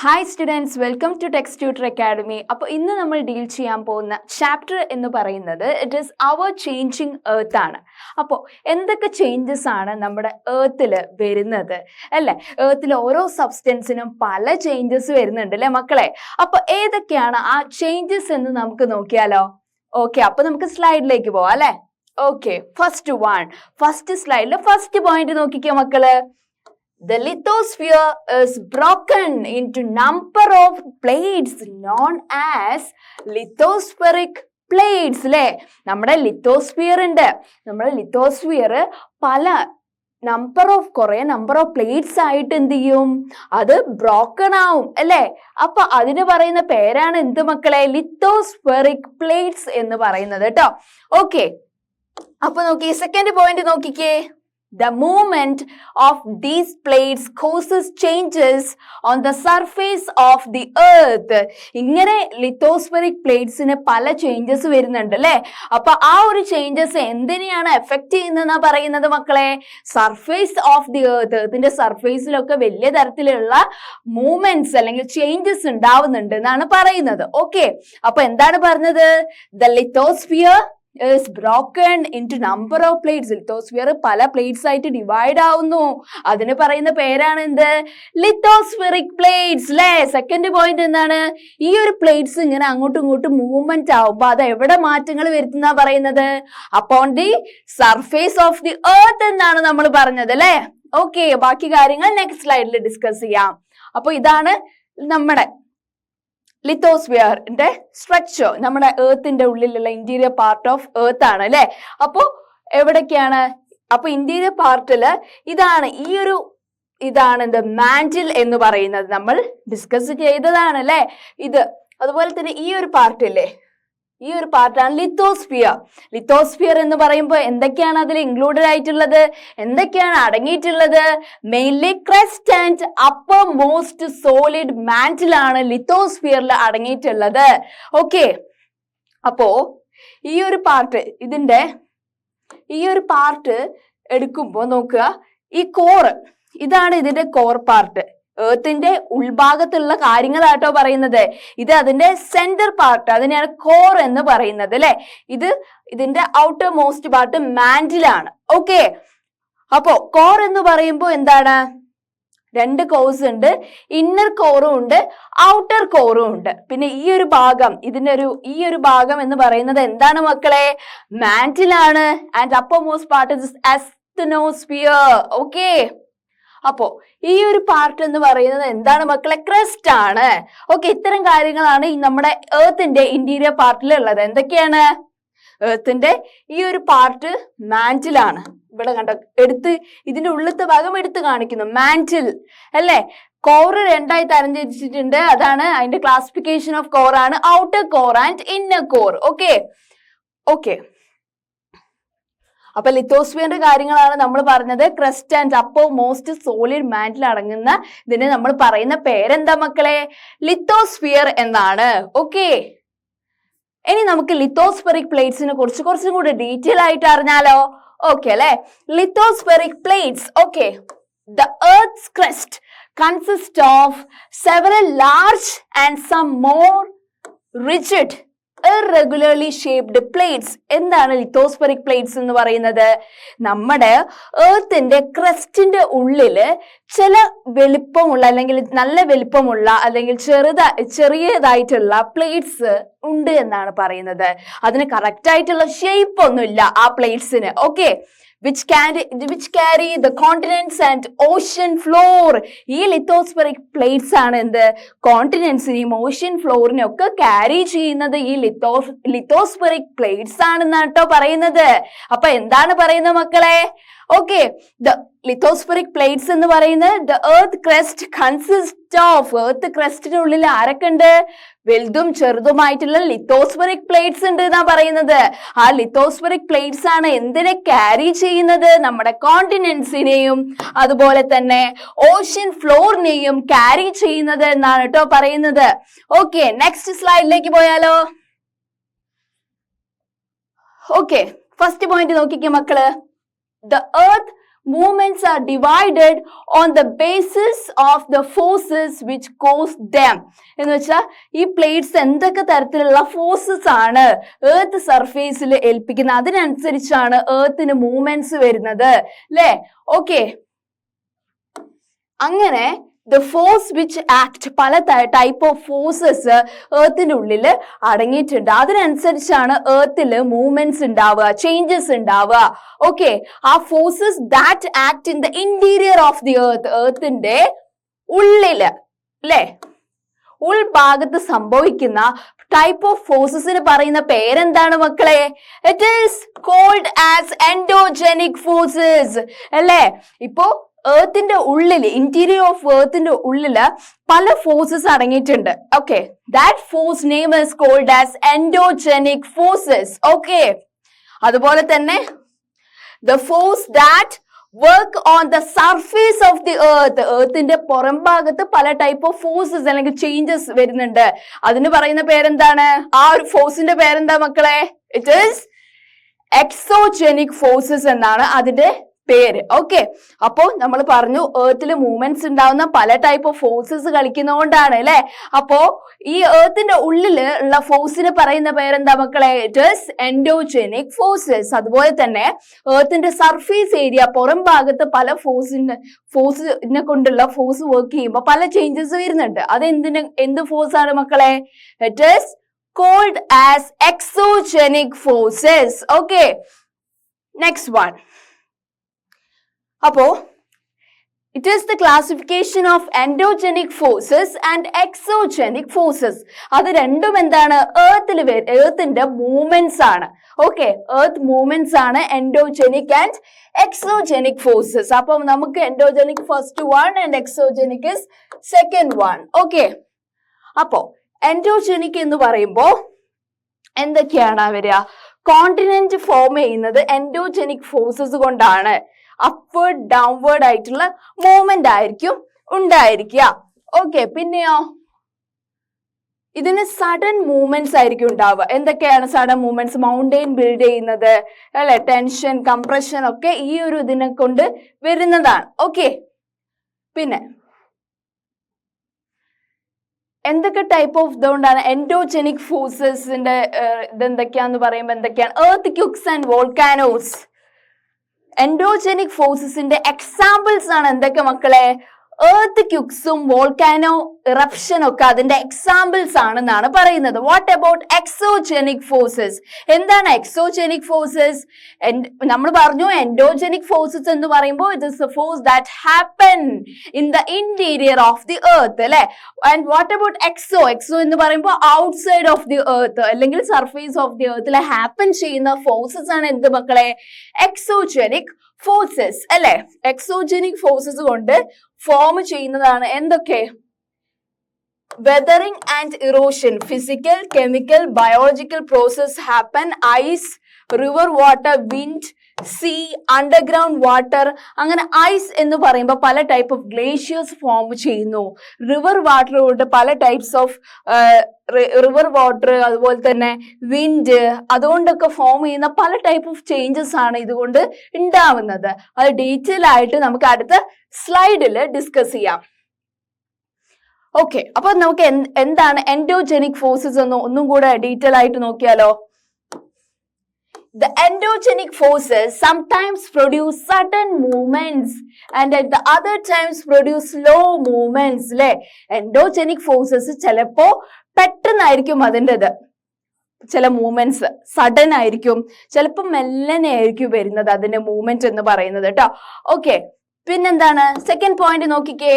Hi students, welcome to text tutor academy. അപ്പോൾ ഇന്ന് നമ്മൾ ഡീൽ ചെയ്യാൻ പോകുന്ന ചാപ്റ്റർ എന്ന് പറയുന്നത് it is our changing earth ആണ്. അപ്പോൾ എന്തൊക്കെ ചേഞ്ചസ് ആണ് നമ്മുടെ എർത്തിൽ വരുന്നത് അല്ലേ? എർത്തിൽ ഓരോ സബ്സ്റ്റൻസിനും പല ചേഞ്ചസ് വരുന്നുണ്ട് അല്ലേ മക്കളെ? അപ്പോൾ ഏതൊക്കെയാണ് ആ ചേഞ്ചസ് എന്ന് നമുക്ക് നോക്കിയാലോ? ഓക്കെ, അപ്പോൾ നമുക്ക് സ്ലൈഡിലേക്ക് പോവാം അല്ലേ? ഓക്കെ, ഫസ്റ്റ് സ്ലൈഡിൽ ഫസ്റ്റ് പോയിന്റ് നോക്കിക്കോ മക്കള്. The lithosphere is broken into number of plates known as lithospheric plates. അല്ലേ? നമ്മുടെ ലിത്തോസ്ഫിയർ ഉണ്ട്. നമ്മുടെ ലിത്തോസ്ഫിയർ പല നമ്പർ ഓഫ് പ്ലേറ്റ്സ് ആയിട്ട് എന്ത് ചെയ്യും? അത് ബ്രോക്കൺ ആവും അല്ലേ? അപ്പൊ അതിന് പറയുന്ന പേരാണ് എന്ത് മക്കളെ? ലിത്തോസ്ഫെറിക് പ്ലേറ്റ്സ് എന്ന് പറയുന്നത് കേട്ടോ. ഓക്കെ, അപ്പൊ നോക്കി സെക്കൻഡ് പോയിന്റ് നോക്കിക്കേ. The movement of these plates causes changes on the surface of the earth. ഇങ്ങനെ ലിത്തോസ്ഫെറിക് പ്ലേറ്റ്സിന് പല ചേഞ്ചസ് വരുന്നുണ്ട് അല്ലേ? അപ്പൊ ആ ഒരു ചേഞ്ചസ് എന്തിനെയാണ് എഫക്ട് ചെയ്യുന്നതെന്നാ പറയുന്നത് മക്കളെ? Surface of the earth. എർത്തിന്റെ സർഫേസിലൊക്കെ വലിയ തരത്തിലുള്ള മൂവ്മെന്റ്സ് അല്ലെങ്കിൽ ചേഞ്ചസ് ഉണ്ടാവുന്നുണ്ട് എന്നാണ് പറയുന്നത്. ഓക്കെ, അപ്പൊ എന്താണ് പറഞ്ഞത്? The lithosphere is broken into number of plates. Lithosphere പല പ്ലേറ്റ്സ് ആയിട്ട് ഡിവൈഡ് ആവുന്നു. അതിന് പറയുന്ന പേരാണ് എന്ത്? ലിത്തോസ്ഫെറിക് പ്ലേറ്റ്സ് അല്ലേ? സെക്കൻഡ് പോയിന്റ് എന്താണ്? ഈ ഒരു പ്ലേറ്റ്സ് ഇങ്ങനെ അങ്ങോട്ടും ഇങ്ങോട്ടും മൂവ്മെന്റ് ആവുമ്പോ അത് എവിടെ മാറ്റങ്ങൾ വരുത്തുന്ന പറയുന്നത്? Upon the surface of the earth എന്നാണ് നമ്മൾ പറഞ്ഞത് അല്ലേ? ഓക്കെ, ബാക്കി കാര്യങ്ങൾ നെക്സ്റ്റ് സ്ലൈഡിൽ ഡിസ്കസ് ചെയ്യാം. അപ്പൊ ഇതാണ് നമ്മുടെ ലിത്തോസ്ഫിയറിന്റെ സ്ട്രക്ചർ. നമ്മുടെ എർത്തിന്റെ ഉള്ളിലുള്ള ഇന്റീരിയർ പാർട്ട് ഓഫ് എർത്ത് ആണ് അല്ലെ? അപ്പോ എവിടൊക്കെയാണ്? അപ്പൊ ഇന്റീരിയർ പാർട്ടില് ഇതാണ് എന്ത്? മാന്റിൽ എന്ന് പറയുന്നത് നമ്മൾ ഡിസ്കസ് ചെയ്തതാണ് അല്ലെ? ഇത് അതുപോലെ തന്നെ ഈ ഒരു പാർട്ടില്ലേ, ഈ ഒരു പാർട്ടാണ് ലിത്തോസ്ഫിയർ. ലിത്തോസ്ഫിയർ എന്ന് പറയുമ്പോൾ എന്തൊക്കെയാണ് അതിൽ ഇൻക്ലൂഡഡ് ആയിട്ടുള്ളത്? എന്തൊക്കെയാണ് അടങ്ങിയിട്ടുള്ളത്? Mainly crust and uppermost solid mantle ആണ് ലിത്തോസ്ഫിയറിൽ അടങ്ങിയിട്ടുള്ളത്. ഓക്കെ, അപ്പോ ഈ ഒരു പാർട്ട് എടുക്കുമ്പോൾ നോക്കുക, ഈ കോറ്, ഇതാണ് ഇതിന്റെ കോർ പാർട്ട്. എർത്തിന്റെ ഉൾഭാഗത്തുള്ള കാര്യങ്ങളാട്ടോ പറയുന്നത്. ഇത് അതിന്റെ സെന്റർ പാർട്ട്, അതിനെയാണ് കോർ എന്ന് പറയുന്നത് അല്ലെ? ഇതിന്റെ ഔട്ടർ മോസ്റ്റ് പാർട്ട് മാന്റിലാണ്. ഓക്കെ, അപ്പോ കോർ എന്ന് പറയുമ്പോൾ എന്താണ്? രണ്ട് കോഴ്സ് ഉണ്ട്. ഇന്നർ കോറും ഉണ്ട്, ഔട്ടർ കോറും ഉണ്ട്. പിന്നെ ഈ ഒരു ഭാഗം എന്ന് പറയുന്നത് എന്താണ് മക്കളെ? മാന്റിലാണ്. And uppermost part is asthenosphere. Okay, അപ്പോ ഈ ഒരു പാർട്ട് എന്ന് പറയുന്നത് എന്താണ് മക്കളെ? ക്രസ്റ്റ് ആണ്. ഓക്കെ, ഇത്തരം കാര്യങ്ങളാണ് ഈ നമ്മുടെ എർത്തിന്റെ ഇന്റീരിയർ പാർട്ടിൽ ഉള്ളത്. എന്തൊക്കെയാണ്? എർത്തിന്റെ ഈ ഒരു പാർട്ട് മാന്റിലാണ്. ഇവിടെ കണ്ടോ, ഇതിന്റെ ഉള്ളിലത്തെ ഭാഗം എടുത്ത് കാണിക്കുന്നു, മാന്റിൽ അല്ലെ? കോറ് രണ്ടായി തരംതിരിച്ചിട്ടുണ്ട്. അതാണ് അതിന്റെ ക്ലാസിഫിക്കേഷൻ ഓഫ് കോർ ആണ് outer core and inner core. Okay, അപ്പൊ ലിത്തോസ്ഫിയറിന്റെ കാര്യങ്ങളാണ് നമ്മൾ പറഞ്ഞത്. Crest and uppermost solid mantle അടങ്ങുന്ന ഇതിന് നമ്മൾ പറയുന്ന പേരെന്താ മക്കളെ? ലിത്തോസ്ഫിയർ എന്നാണ്. ഓക്കെ, ഇനി നമുക്ക് ലിത്തോസ്ഫെറിക് പ്ലേറ്റ്സിനെ കുറിച്ച് കുറച്ചും കൂടി ഡീറ്റെയിൽ ആയിട്ട് അറിഞ്ഞാലോ? ഓക്കെ അല്ലെ? Lithospheric plates. Okay, the earth's crust consists of several large and some more rigid irregularly shaped plates. എന്താണ് ലിത്തോസ്ഫെറിക് പ്ലേറ്റ്സ് എന്ന് പറയുന്നത്? നമ്മുടെ എർത്തിന്റെ ക്രസ്റ്റിന്റെ ഉള്ളില് ചില വലിപ്പമുള്ള അല്ലെങ്കിൽ നല്ല വലിപ്പമുള്ള അല്ലെങ്കിൽ ചെറിയതായിട്ടുള്ള പ്ലേറ്റ്സ് ഉണ്ട് എന്നാണ് പറയുന്നത്. അതിന് കറക്റ്റ് ആയിട്ടുള്ള ഷേപ്പ് ഒന്നുമില്ല ആ പ്ലേറ്റ്സിന്. Okay, which carry the continents and ocean floor. ഈ ലിത്തോസ്ഫെറിക് പ്ലേറ്റ്സ് ആണ് എന്ത്? കോണ്ടിനെന്റ്സിനെയും ഓഷ്യൻ ഫ്ലോറിനെയും ഒക്കെ ക്യാരി ചെയ്യുന്നത് ഈ ലിത്തോസ്ഫെറിക് പ്ലേറ്റ്സ് ആണെന്നാണ് കേട്ടോ പറയുന്നത്. അപ്പൊ എന്താണ് പറയുന്നത് മക്കളെ? ഓക്കെ, the lithospheric plates എന്ന് പറയുന്നത് the earth crust consists of, earth crustന്റെ ഉള്ളിൽ ആരൊക്കെ ഉണ്ട്? വലുതും ചെറുതുമായിട്ടുള്ള ലിത്തോസ്ഫെറിക് പ്ലേറ്റ്സ് ഉണ്ട് എന്നാ പറയുന്നത്. ആ ലിത്തോസ്ഫെറിക് പ്ലേറ്റ്സ് ആണ് എന്തിനെ ക്യാരി ചെയ്യുന്നത്? നമ്മുടെ കോണ്ടിനെന്റ്സിനെയും അതുപോലെ തന്നെ ഓഷ്യൻ ഫ്ലോറിനെയും ക്യാരി ചെയ്യുന്നത് എന്നാണ് കേട്ടോ പറയുന്നത്. ഓക്കെ, നെക്സ്റ്റ് സ്ലൈഡിലേക്ക് പോയാലോ? ഓക്കെ, ഫസ്റ്റ് പോയിന്റ് നോക്കിക്കേ മക്കള്. The earth movements are divided on the basis of the forces which cause them. എന്ന് വെച്ചാൽ ഈ പ്ലേറ്റ്സ് എന്തൊക്കെ തരത്തിലുള്ള ഫോഴ്സസ് ആണ് എർത്ത് സർഫേസിൽ ഏൽപ്പിക്കുന്നത്, അതിനനുസരിച്ചാണ് എർത്തിന് മൂവ്മെന്റ്സ് വരുന്നത് അല്ലേ? ഓക്കെ, അങ്ങനെ the force which act, പല ടൈപ്പ് ഓഫ് ഫോഴ്സസ് എർത്തിന്റെ ഉള്ളിൽ അടങ്ങിയിട്ടുണ്ട്. അതിനനുസരിച്ചാണ് എർത്തിൽ മൂവ്മെന്റ്സ് ഉണ്ടാവുക, ചേഞ്ചസ് ഉണ്ടാവുക. ഓക്കെ, ആ forces that act in the interior of the earth, എർത്തിന്റെ ഉള്ളില് അല്ലെ, ഉൾഭാഗത്ത് സംഭവിക്കുന്ന ടൈപ്പ് ഓഫ് ഫോഴ്സസിന് പറയുന്ന പേരെന്താണ് മക്കളെ? It is called as endogenic forces അല്ലെ? ഇപ്പോ എർത്തിന്റെ ഉള്ളില്, ഇന്റീരിയർ ഓഫ് എർത്തിന്റെ ഉള്ളില് പല ഫോഴ്സസ് അടങ്ങിയിട്ടുണ്ട്. Okay, that force name is called as endogenic forces. Okay, അതുപോലെ തന്നെ the force that work on the surface of the earth, എർത്തിന്റെ പുറം ഭാഗത്ത് പല ടൈപ്പ് ഓഫ് ഫോഴ്സസ് അല്ലെങ്കിൽ ചേഞ്ചസ് വരുന്നുണ്ട്. അതിന് പറയുന്ന പേരെന്താണ്? ആ ഒരു ഫോഴ്സിന്റെ പേരെന്താ മക്കളെ? ഇറ്റ് ഈസ് എക്സോജനിക് ഫോഴ്സസ് എന്നാണ് അതിന്റെ പേര്. ഓക്കെ, അപ്പോ നമ്മൾ പറഞ്ഞു എർത്തിൽ മൂവ്മെന്റ്സ് ഉണ്ടാവുന്ന പല ടൈപ്പ് ഓഫ് ഫോഴ്സസ് കളിക്കുന്നതുകൊണ്ടാണ് അല്ലെ? അപ്പോ ഈ എർത്തിന്റെ ഉള്ളിൽ ഉള്ള ഫോഴ്സിന് പറയുന്ന പേരെന്താ മക്കളെ? It is endogenic forces. അതുപോലെ തന്നെ എർത്തിന്റെ സർഫേസ് ഏരിയ, പുറം ഭാഗത്ത് പല ഫോഴ്സിനെ കൊണ്ടുള്ള ഫോഴ്സ് വർക്ക് ചെയ്യുമ്പോൾ പല ചേഞ്ചസ് വരുന്നുണ്ട്. അത് എന്ത് ഫോഴ്സ് ആണ് മക്കളെ? It is called as exogenic forces. Okay, next one. അപ്പോ it is the classification of endogenic forces and exogenic forces. അത് രണ്ടും എന്താണ്? എർത്തിന്റെ മൂവ്മെന്റ്സ് ആണ്. ഓക്കെ, എർത്ത് മൂവ്മെന്റ്സ് ആണ് എൻഡോജനിക് ആൻഡ് എക്സോജനിക് ഫോഴ്സസ്. അപ്പൊ നമുക്ക് endogenic first one and exogenic is second one. Okay, അപ്പോ എൻഡോജനിക് എന്ന് പറയുമ്പോ എന്തൊക്കെയാണ് വരിക? കോണ്ടിനെന്റ് ഫോം ചെയ്യുന്നത് എൻഡോജനിക് ഫോഴ്സസ് കൊണ്ടാണ്. അപ്വേർഡ് ഡൗൺവേർഡ് ആയിട്ടുള്ള മൂവ്മെന്റ് ആയിരിക്കും ഉണ്ടായിരിക്കുക. ഓക്കെ, പിന്നെയോ ഇതിന് സഡൻ മൂവ്മെന്റ്സ് ആയിരിക്കും ഉണ്ടാവുക. എന്തൊക്കെയാണ് സഡൻ മൂവ്മെന്റ്സ്? മൗണ്ടെയിൻ ബിൽഡ് ചെയ്യുന്നത് അല്ലെ, ടെൻഷൻ, കംപ്രഷൻ ഒക്കെ ഈ ഒരു ഇതിനെ കൊണ്ട് വരുന്നതാണ്. ഓക്കെ, പിന്നെ എന്തൊക്കെ ടൈപ്പ് ഓഫ് ഇതുകൊണ്ടാണ് എൻഡോജനിക് ഫോഴ്സസിന്റെ ഇതെന്തൊക്കെയാന്ന് പറയുമ്പോൾ എന്തൊക്കെയാണ്? Earthquakes and volcanoes. Endogenic ഫോഴ്സസിന്റെ എക്സാമ്പിൾസ് ആണ് എന്തൊക്കെ മക്കളെ? എർത്ത് ക്യൂക്സും വോൾക്കാനോ ഇറപ്ഷൻ ഒക്കെ അതിന്റെ എക്സാമ്പിൾസ് ആണെന്നാണ് പറയുന്നത്. What about exogenic forces? എന്താണ് എക്സോജനിക് ഫോഴ്സസ്? നമ്മൾ പറഞ്ഞു എൻഡോജനിക് ഫോഴ്സസ് എന്ന് പറയുമ്പോൾ it is a force that happen in the interior of the earth അല്ലെ? And what about exo? Exo എന്ന് പറയുമ്പോൾ ഔട്ട്സൈഡ് ഓഫ് ദി എർത്ത് അല്ലെങ്കിൽ സർഫേസ് ഓഫ് ദി എർത്തിൽ ഹാപ്പൻ ചെയ്യുന്ന ഫോഴ്സസ് ആണ് എന്ത് മക്കളെ? എക്സോജനിക് ഫോഴ്സസ് അല്ലെ? എക്സോജനിക് ഫോഴ്സസ് കൊണ്ട് ഫോം ചെയ്യുന്നതാണ് എന്തൊക്കെ? Weathering and erosion, physical, chemical, biological process happen, ice, river water, wind, sea, underground water. അങ്ങനെ ഐസ് എന്ന് പറയുമ്പോൾ പല ടൈപ്പ് ഓഫ് ഗ്ലേഷ്യേഴ്സ് ഫോം ചെയ്യുന്നു. റിവർ വാട്ടർ കൊണ്ട് പല ടൈപ്സ് ഓഫ് റിവർ വാട്ടർ, അതുപോലെ തന്നെ വിൻഡ്, അതുകൊണ്ടൊക്കെ ഫോം ചെയ്യുന്ന പല ടൈപ്പ് ഓഫ് ചേഞ്ചസ് ആണ് ഇതുകൊണ്ട് ഉണ്ടാവുന്നത്. അത് ഡീറ്റെയിൽ ആയിട്ട് നമുക്ക് അടുത്ത സ്ലൈഡിൽ ഡിസ്കസ് ചെയ്യാം. ഓക്കെ, അപ്പൊ നമുക്ക് എന്താണ് എൻഡോജനിക് ഫോഴ്സസ് എന്ന് ഒന്നും കൂടെ ഡീറ്റെയിൽ ആയിട്ട് നോക്കിയാലോ? The endogenic forces sometimes produce sudden movements and at the other times produce slow movements. അല്ലെ? എൻഡോജനിക് ഫോഴ്സസ് ചിലപ്പോ പെട്ടെന്നായിരിക്കും അതിൻ്റെത്, ചില മൂവ്മെന്റ്സ് സഡൻ ആയിരിക്കും, ചിലപ്പോൾ മെല്ലനെ ആയിരിക്കും വരുന്നത് അതിന്റെ മൂവ്മെന്റ് എന്ന് പറയുന്നത് കേട്ടോ. ഓക്കെ, പിന്നെന്താണ് സെക്കൻഡ് പോയിന്റ് നോക്കിക്കേ.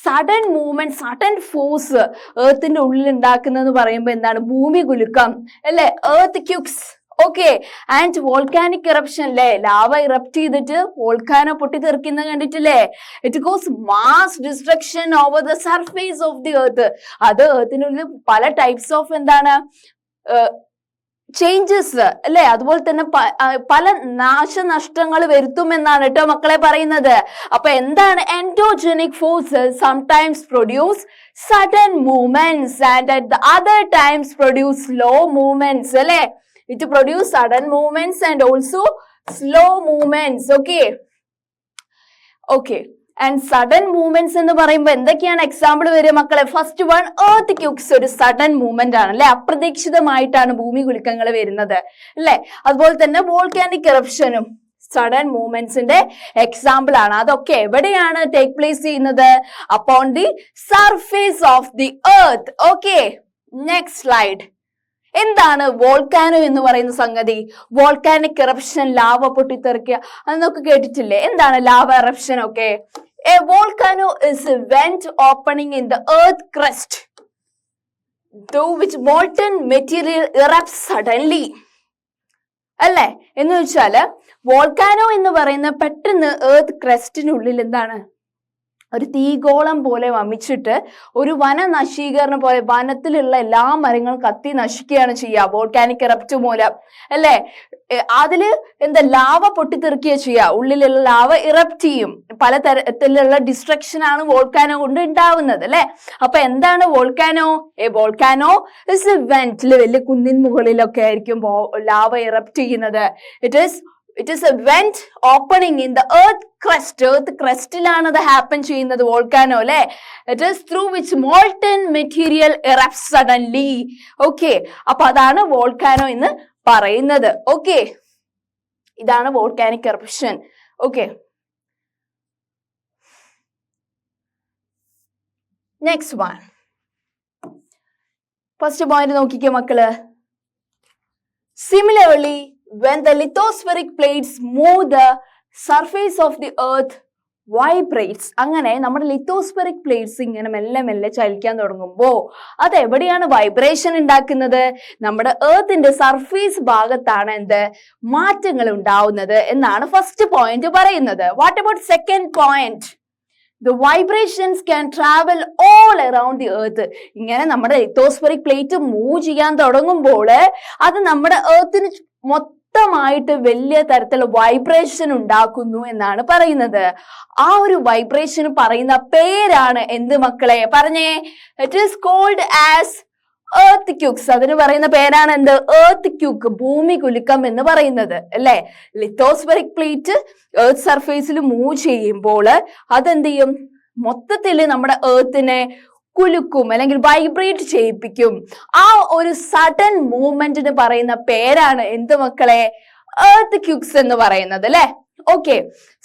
സഡൻ മൂവ്മെന്റ്, സഡൻ ഫോഴ്സ് എർത്തിന്റെ ഉള്ളിൽ ഉണ്ടാക്കുന്നതെന്ന് പറയുമ്പോൾ എന്താണ്? ഭൂമി കുലുക്കം അല്ലെ? Earthquakes. Okay, and volcanic eruption അല്ലെ? ലാവ ഇറപ്റ്റ് ചെയ്തിട്ട് വോൾക്കാനോ പൊട്ടിത്തെറിക്കുന്ന കണ്ടിട്ടില്ലേ? It cause mass destruction over the surface of the earth. അത് എർത്തിനുള്ളിൽ പല ടൈപ്സ് ഓഫ് എന്താണ് ചേഞ്ചസ് അല്ലെ? അതുപോലെ തന്നെ പല നാശനഷ്ടങ്ങൾ വരുത്തുമെന്നാണ് കേട്ടോ മക്കളെ പറയുന്നത്. അപ്പൊ എന്താണ് endogenic forces? Sometimes produce sudden movements and at the other times produce slow movements അല്ലെ? It produce sudden movements and also slow movements. Okay, okay. And sudden movements എന്ന് പറയുമ്പോൾ എന്തൊക്കെയാണ് എക്സാമ്പിൾ വരിക മക്കളെ? ഫസ്റ്റ് വൺ എർത്ത് ക്യൂക്സ്, ഒരു sudden movement ആണ് അല്ലെ, അപ്രതീക്ഷിതമായിട്ടാണ് ഭൂമി കുലുക്കങ്ങൾ വരുന്നത് അല്ലെ. അതുപോലെ തന്നെ വോൾക്കാനിക് എറപ്ഷനും സഡൻ മൂവ്മെന്റ്സിന്റെ എക്സാമ്പിൾ ആണ്. അതൊക്കെ എവിടെയാണ് ടേക്ക് പ്ലേസ് ചെയ്യുന്നത്? Upon the surface of the earth. Okay, next slide. എന്താണ് വോൾക്കാനോ എന്ന് പറയുന്ന സംഗതി? വോൾക്കാനിക് എറപ്ഷൻ, ലാവ പൊട്ടിത്തെറിക്കുക, അതൊക്കെ കേട്ടിട്ടില്ലേ? എന്താണ് ലാവ എറപ്ഷൻ ഒക്കെ? A volcano is A went opening in the earth crust through which molten material erupts suddenly. അല്ലേ? എന്ന് വെച്ചാല് വോൾക്കാനോ എന്ന് പറയുന്ന പെട്ടെന്ന് എർത്ത് ക്രസ്റ്റിനുള്ളിൽ എന്താണ് ഒരു തീഗോളം പോലെ വമിച്ചിട്ട് ഒരു വന നശീകരണം പോലെ വനത്തിലുള്ള എല്ലാ മരങ്ങളും കത്തി നശിക്കുകയാണ് ചെയ്യുക വോൾക്കാനിക് എറപ്റ്റ് മൂലം അല്ലെ. അതില് എന്താ ലാവ പൊട്ടിത്തെറിക്കുക ചെയ്യുക, ഉള്ളിലുള്ള ലാവ ഇറപ്റ്റ് ചെയ്യും. പല തരത്തിലുള്ള ഡിസ്ട്രക്ഷൻ ആണ് വോൾക്കാനോ കൊണ്ട് ഉണ്ടാവുന്നത് അല്ലെ. അപ്പൊ എന്താണ് volcano? A volcano is A went, വലിയ കുന്നിൻ മുകളിലൊക്കെ ആയിരിക്കും ലാവ ഇറപ്റ്റ് ചെയ്യുന്നത്. It is a vent opening in the earth crust. Earth crustലാണ് അത് happen ചെയ്യുന്നത് വോൾക്കാനോ അല്ലെ. It is through which molten material erupts suddenly. Okay, അപ്പൊ അതാണ് വോൾക്കാനോ എന്ന് പറയുന്നത്. Okay, ഇതാണ് volcanic eruption. Okay, next one. First point നോക്കിക്കേ മക്കള്. Similarly, when the lithospheric plates move, the surface of the earth vibrates. അങ്ങനെ നമ്മുടെ ലിത്തോസ്ഫെറിക് പ്ലേറ്റ്സ് ഇങ്ങനെ മെല്ലെ മെല്ലെ ചലിക്കാൻ തുടങ്ങുമ്പോൾ അത് എവിടെയാണ് വൈബ്രേഷൻ ഉണ്ടാക്കുന്നത്? നമ്മുടെ എർത്തിന്റെ സർഫേസ് ഭാഗത്താണ് എന്ത് മാറ്റങ്ങൾ ഉണ്ടാവുന്നത് എന്നാണ് ഫസ്റ്റ് പോയിന്റ് പറയുന്നത്. What about second point? The vibrations can travel all around the earth. ഇങ്ങനെ നമ്മുടെ ലിത്തോസ്ഫെറിക് പ്ലേറ്റ് മൂവ് ചെയ്യാൻ തുടങ്ങുമ്പോൾ അത് നമ്മുടെ എർത്തിന് മൊത്തമായിട്ട് വലിയ തരത്തിലുള്ള വൈബ്രേഷൻ ഉണ്ടാക്കുന്നു എന്നാണ് പറയുന്നത്. ആ ഒരു വൈബ്രേഷൻ പറയുന്ന പേരാണ് എന്ത് മക്കളെ? പറഞ്ഞേ. It is called as earthquakes. അതിന് പറയുന്ന പേരാണ് എന്ത്? എർത്ത് ക്യൂക്ക്, ഭൂമി കുലുക്കം എന്ന് പറയുന്നത് അല്ലെ. ലിത്തോസ്ഫെറിക് പ്ലേറ്റ് എർത്ത് സർഫേസിൽ മൂവ് ചെയ്യുമ്പോൾ അതെന്ത് ചെയ്യും? മൊത്തത്തില് നമ്മുടെ എർത്തിനെ കുലുക്കും അല്ലെങ്കിൽ വൈബ്രേറ്റ് ചെയ്യിപ്പിക്കും. ആ ഒരു സഡൻ മൂവ്മെന്റിന് പറയുന്ന പേരാണ് എന്ത് മക്കളെ? എർത്ത് ക്യൂക്സ് എന്ന് പറയുന്നത് അല്ലെ. Okay,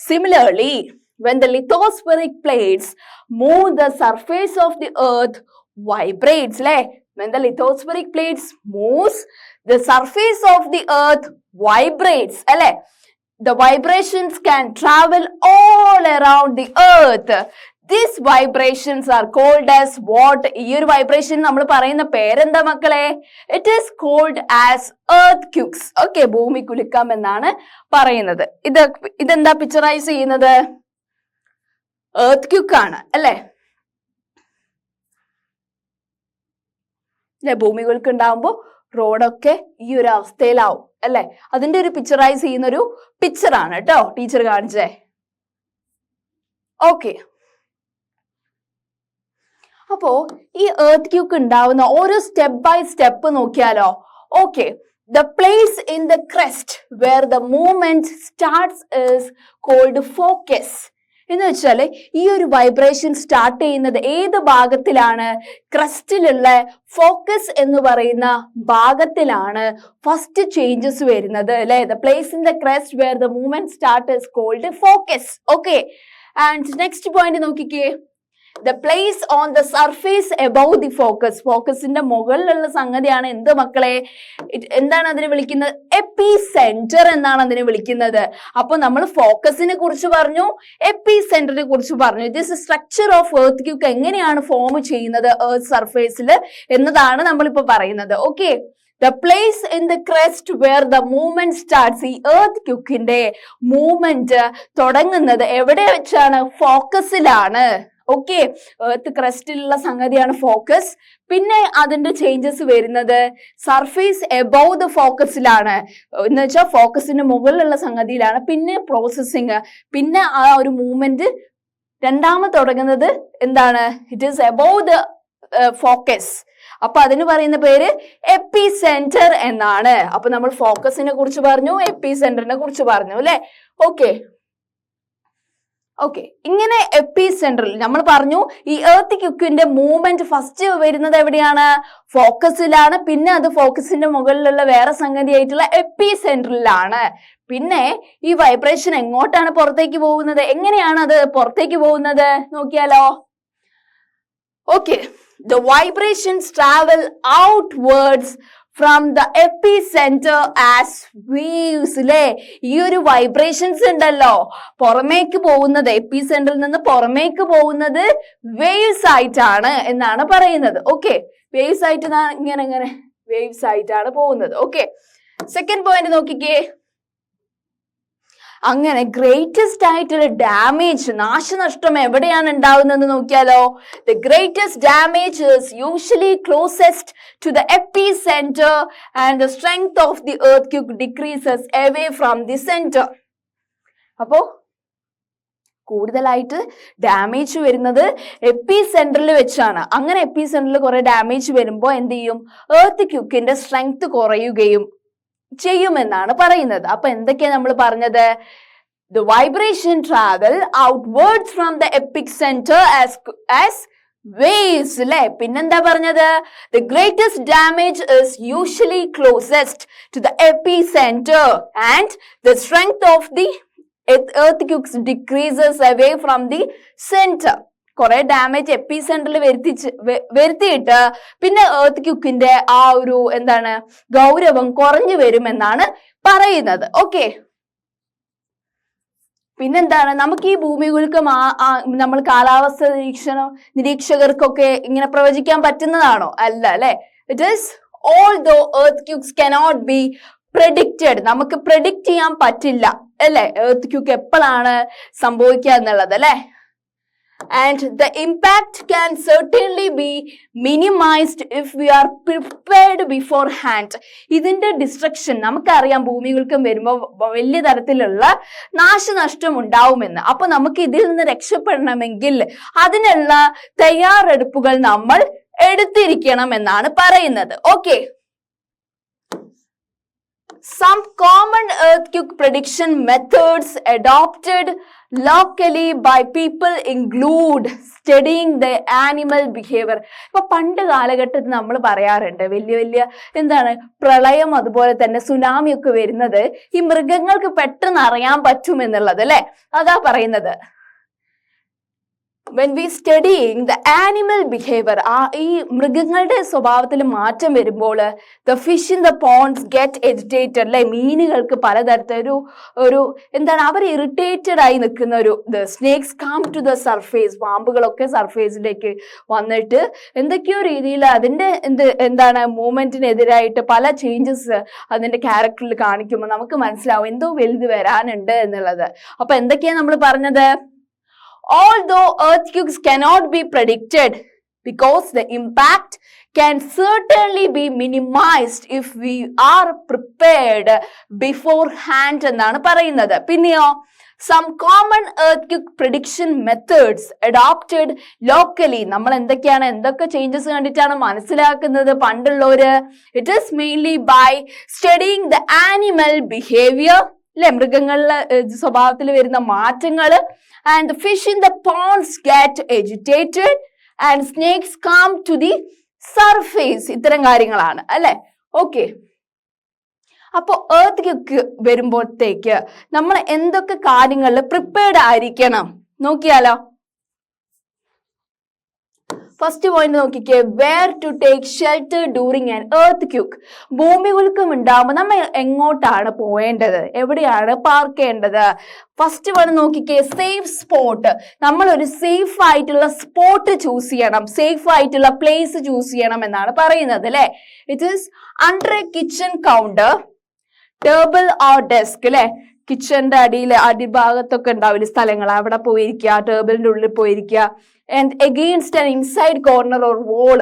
similarly when the lithospheric plates move, the surface of the earth vibrates. അല്ലെ, when the lithospheric plates moves, the surface of the earth vibrates. അല്ലെ, the vibrations can travel all around the earth. These vibrations are called as what? ഈ ഒരു vibration നമ്മൾ പറയുന്ന പേരെന്താ മക്കളെ? It is called as earthquakes. Okay, ഭൂമി കുലുക്കം എന്നാണ് പറയുന്നത്. ഇതെന്താ പിക്ചറൈസ് ചെയ്യുന്നത്? earthquake ആണ് അല്ലെ. ഭൂമി കുലുക്കം ഉണ്ടാവുമ്പോ റോഡൊക്കെ ഈ ഒരു അവസ്ഥയിലാവും അല്ലെ. അതിന്റെ ഒരു പിക്ചറൈസ് ചെയ്യുന്ന ഒരു പിക്ചറാണ് കേട്ടോ ടീച്ചർ കാണിച്ചേ. ഓക്കെ, അപ്പോ ഈ എർത്ത് ക്യൂക്ക് ഉണ്ടാവുന്ന ഓരോ സ്റ്റെപ്പ് ബൈ സ്റ്റെപ്പ് നോക്കിയാലോ? Okay, the place in the crest where the movement starts is called focus. എന്ന് വെച്ചാല് ഈ ഒരു വൈബ്രേഷൻ സ്റ്റാർട്ട് ചെയ്യുന്നത് ഏത് ഭാഗത്തിലാണ്? ക്രസ്റ്റിലുള്ള ഫോക്കസ് എന്ന് പറയുന്ന ഭാഗത്തിലാണ് ഫസ്റ്റ് ചേഞ്ചസ് വരുന്നത് അല്ലെ. the place in the crest where the movement starts is called focus. Okay, and next point നോക്കിക്കേ. The place on the surface above the focus. ഫോക്കസിന്റെ മുകളിലുള്ള സംഗതിയാണ് എന്ത് മക്കളെ? എന്താണ് അതിനെ വിളിക്കുന്നത്? എപ്പി സെന്റർ എന്നാണ് അതിനെ വിളിക്കുന്നത്. അപ്പൊ നമ്മൾ ഫോക്കസിനെ കുറിച്ച് പറഞ്ഞു, എപ്പി സെന്ററിനെ കുറിച്ച് പറഞ്ഞു. This structure of earth quake എങ്ങനെയാണ് ഫോം ചെയ്യുന്നത് എർത്ത് സർഫേസിൽ എന്നതാണ് നമ്മളിപ്പോ പറയുന്നത്. Okay, the place in the crest where the movement starts. ഈ എർത്ത് ക്യൂക്കിന്റെ മൂവ്മെന്റ് തുടങ്ങുന്നത് എവിടെ വെച്ചാണ്? ഫോക്കസിലാണ്. ഓക്കെ, എർത്ത് ക്രസ്റ്റിലുള്ള സംഗതിയാണ് ഫോക്കസ്. പിന്നെ അതിന്റെ ചേഞ്ചസ് വരുന്നത് സർഫേസ് എബവ് ദ ഫോക്കസിലാണ്, എന്ന് വെച്ചാൽ ഫോക്കസിന്റെ മുകളിലുള്ള സംഗതിയിലാണ്. പിന്നെ പ്രോസസ്സിങ്, പിന്നെ ആ ഒരു മൂവ്മെന്റ് രണ്ടാമത് തുടങ്ങുന്നത് എന്താണ്? It is above the focus. അപ്പൊ അതിന് പറയുന്ന പേര് എപ്പി സെന്റർ എന്നാണ്. അപ്പൊ നമ്മൾ ഫോക്കസിനെ കുറിച്ച് പറഞ്ഞു, എപ്പി സെന്ററിനെ കുറിച്ച് പറഞ്ഞു അല്ലെ. ഓക്കെ, ഓക്കെ, ഇങ്ങനെ എപ്പി സെൻട്രൽ നമ്മൾ പറഞ്ഞു ഈ എർത്ത് ക്യൂക്കിന്റെ മൂവ്മെന്റ് ഫസ്റ്റ് വരുന്നത് എവിടെയാണ്? ഫോക്കസിലാണ്. പിന്നെ അത് ഫോക്കസിന്റെ മുകളിലുള്ള വേറെ സംഗതി ആയിട്ടുള്ള എപ്പി സെൻട്രലിലാണ്. പിന്നെ ഈ വൈബ്രേഷൻ എങ്ങോട്ടാണ് പുറത്തേക്ക് പോകുന്നത്? എങ്ങനെയാണ് അത് പുറത്തേക്ക് പോകുന്നത് നോക്കിയാലോ? Okay, the vibrations travel outwards from the epicenter as waves. അല്ലേ, ഈ ഒരു വൈബ്രേഷൻസ് ഉണ്ടല്ലോ പുറമേക്ക് പോകുന്നത്, എപ്പി സെന്ററിൽ നിന്ന് പുറമേക്ക് പോകുന്നത് വേവ്സ് ആയിട്ടാണ് എന്നാണ് പറയുന്നത്. ഓക്കെ, വേവ്സ് ആയിട്ട് ഇങ്ങനെ വേവ്സ് ആയിട്ടാണ് പോകുന്നത്. ഓക്കെ, സെക്കൻഡ് പോയിന്റ് നോക്കിക്കേ. അങ്ങനെ ഗ്രേറ്റസ്റ്റ് ആയിട്ടുള്ള ഡാമേജ്, നാശനഷ്ടം എവിടെയാണ് ഉണ്ടാവുന്നത് നോക്കിയാലോ? The greatest damage is usually closest to the epicentre and the strength of the earthquake decreases away from the centre. അപ്പോ കൂടുതലായിട്ട് ഡാമേജ് വരുന്നത് എപ്പി സെന്ററിൽ വെച്ചാണ്. അങ്ങനെ എപ്പി സെന്ററിൽ കുറെ ഡാമേജ് വരുമ്പോൾ എന്ത് ചെയ്യും? എർത്ത്ക്വേക്കിന്റെ സ്ട്രെങ്ത് കുറയുകയും ചെയ്യുമെന്നാണ് പറയുന്നത്. അപ്പൊ എന്തൊക്കെയാ നമ്മൾ പറഞ്ഞത്? The vibration travel outwards from the epicenter as waves. അല്ലെ, പിന്നെന്താ പറഞ്ഞത്? The greatest damage is usually closest to the epicenter and the strength of the earthquakes decreases away from the center. കുറെ ഡാമേജ് എപ്പി സെന്ററിൽ വരുത്തിയിട്ട് പിന്നെ എർത്ത്ക്വേക്കിന്റെ ആ ഒരു എന്താണ് ഗൗരവം കുറഞ്ഞു വരുമെന്നാണ് പറയുന്നത്. ഓക്കെ, പിന്നെന്താണ് നമുക്ക് ഈ ഭൂമികൾക്കും നമ്മൾ കാലാവസ്ഥ നിരീക്ഷകർക്കൊക്കെ ഇങ്ങനെ പ്രവചിക്കാൻ പറ്റുന്നതാണോ? അല്ല അല്ലെ. It is although earthquakes cannot be predicted, നമുക്ക് പ്രെഡിക്റ്റ് ചെയ്യാൻ പറ്റില്ല അല്ലെ എർത്ത്ക്വേക്ക് എപ്പോഴാണ് സംഭവിക്കുക എന്നുള്ളത് അല്ലെ. And the impact can certainly be minimized if we are prepared beforehand. ഇതിന്റെ ഡിസ്ട്രക്ഷൻ നമുക്കറിയാം, ഭൂമികൾക്കും വരുമ്പോൾ വലിയ തരത്തിലുള്ള നാശനഷ്ടം ഉണ്ടാവുമെന്ന്. അപ്പൊ നമുക്ക് ഇതിൽ നിന്ന് രക്ഷപ്പെടണമെങ്കിൽ അതിനുള്ള തയ്യാറെടുപ്പുകൾ നമ്മൾ എടുത്തിരിക്കണം എന്നാണ് പറയുന്നത്. Okay, some common earthquake prediction methods adopted locally by people include studying the animal behavior. ഇപ്പൊ പണ്ട് കാലഘട്ടത്തിൽ നമ്മൾ പറയാറുണ്ട് വലിയ എന്താണ് പ്രളയം അതുപോലെ തന്നെ സുനാമി ഒക്കെ വരുന്നത് ഈ മൃഗങ്ങൾക്ക് പെട്ടെന്ന് അറിയാൻ പറ്റും എന്നുള്ളത് അല്ലെ. അതാ പറയുന്നത് when we studying the animal behavior, ഈ മൃഗങ്ങളുടെ സ്വഭാവത്തിൽ മാറ്റം വരുമ്പോൾ the fish in the ponds get agitated അല്ലെ, മീനുകൾക്ക് പലതരത്തിൽ ഒരു എന്താണ് അവർ ഇറിറ്റേറ്റഡ് ആയി നിൽക്കുന്ന ഒരു the snakes come to the surface, പാമ്പുകളൊക്കെ സർഫേസിലേക്ക് വന്നിട്ട് എന്തൊക്കെയോ രീതിയിൽ അതിന്റെ എന്താണ് മൂവ്മെന്റിനെതിരായിട്ട് പല ചേഞ്ചസ് അതിന്റെ ക്യാരക്ടറിൽ കാണിക്കുമ്പോൾ നമുക്ക് മനസ്സിലാവും എന്തോ വലുത് വരാനുണ്ട് എന്നുള്ളത്. അപ്പൊ എന്തൊക്കെയാ നമ്മൾ പറഞ്ഞത്? Although earthquakes cannot be predicted because the impact can certainly be minimized if we are prepared beforehand എന്നാണ് പറയുന്നത്. പിന്നെയോ some common earthquake prediction methods adopted locally. നമ്മൾ എന്തൊക്കെ ചേഞ്ചസ് കണ്ടിട്ടാണ് മനസ്സിലാക്കുന്നത് പണ്ടുള്ളവര്? It is mainly by studying the animal behavior അല്ലെ, മൃഗങ്ങളുടെ സ്വഭാവത്തിൽ വരുന്ന മാറ്റങ്ങൾ. And the fish in the ponds get agitated and snakes come to the surface. ഇത്തരം കാര്യങ്ങളാണ് അല്ലെ. ഓക്കെ, അപ്പൊ എർത്ത്ക്വേക്ക് വരുമ്പോഴത്തേക്ക് നമ്മൾ എന്തൊക്കെ കാര്യങ്ങളിൽ പ്രിപ്പയർഡ് ആയിരിക്കണം നോക്കിയാലോ? ഫസ്റ്റ് പോയിന്റ് നോക്കിക്കേ, where to take shelter during an earthquake. ഭൂമികുലുക്കം ഉണ്ടാകുമ്പോൾ നമ്മൾ എങ്ങോട്ടാണ് പോവേണ്ടത്, എവിടെയാണ് പാർക്ക് ചെയ്യേണ്ടത്? ഫസ്റ്റ് വൺ നോക്കിക്കേ, സേഫ് സ്പോട്ട്. നമ്മൾ ഒരു സേഫ് ആയിട്ടുള്ള സ്പോട്ട് ചൂസ് ചെയ്യണം, സേഫ് ആയിട്ടുള്ള പ്ലേസ് ചൂസ് ചെയ്യണം എന്നാണ് പറയുന്നത് അല്ലെ. It is under a kitchen counter, table or desk അല്ലെ. കിച്ചന്റെ അടിഭാഗത്തൊക്കെ ഉണ്ടാവില്ല സ്ഥലങ്ങൾ, അവിടെ പോയിരിക്കുക, ടേബിളിന്റെ ഉള്ളിൽ പോയിരിക്കുക. And against an inside corner or wall.